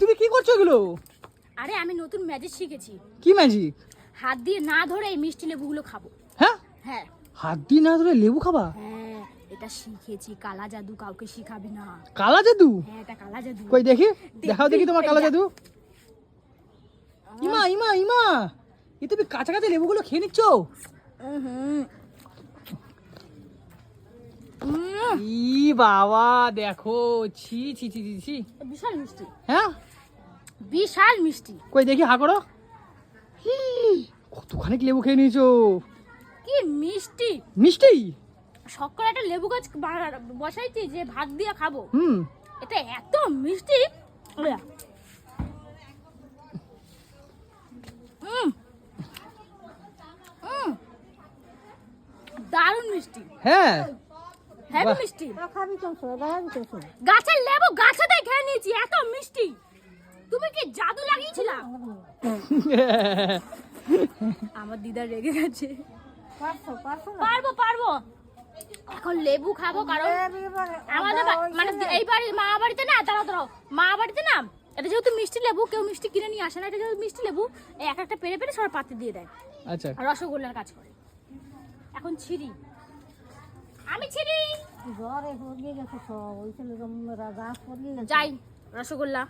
তুমি কি করছো এগুলো? আরে আমি নতুন ম্যাজিক শিখেছি। কি ম্যাজিক? হাত দিয়ে না ধরে এই মিষ্টি লেবুগুলো খাবো। হ্যাঁ হ্যাঁ হাত দিয়ে না ধরে লেবু খাবা? হ্যাঁ, এটা শিখেছি। কালা জাদু, কাউকে শিখাবি না। কালা জাদু? হ্যাঁ, এটা কালা জাদু। কই দেখি, দেখাও দেখি তোমার কালা জাদু। ইমা ইমা ইমা, এ তুমি কাঁচা কাঁচা লেবুগুলো খেয়ে নিচ্ছ? ই বাবা, দেখো, ছি ছি ছি ছি ছি। বিশাল মিষ্টি। হ্যাঁ বিশাল মিষ্টি। কই দেখি, হা করো। কতখানি লেবু খেয়ে নিয়েছো। কি মিষ্টি। মিষ্টি? শখ করে একটা লেবু গাছ বসাইছি যে ভাত দিয়ে খাবো। হুম। এটা এত মিষ্টি। দারুণ মিষ্টি। হ্যাঁ হ্যাঁ বাহ। মিষ্টি। গাছের লেবু গাছেতে খেয়ে নিয়েছি, এত মিষ্টি। তুমি কি জাদু লাগিয়েছিলা? আমার দিদা রেগে গেছে। পারবো পারবো। এখন লেবু খাবো, কারণ আমাদের মানে এই বাড়ি মা বাড়িতে না, দাঁড়াও মা বাড়িতে না, এটা যেহেতু মিষ্টি লেবু, কেউ মিষ্টি কিনে নিয়ে আসে না। এটা যেহেতু মিষ্টি লেবু, এক একটা পেরে পেরে সবার পাতে দিয়ে দেয়। আচ্ছা, রসগোল্লার কাজ করে। এখন ছিঁড়ি, আমি ছিঁড়ি। যাই রসগোল্লা।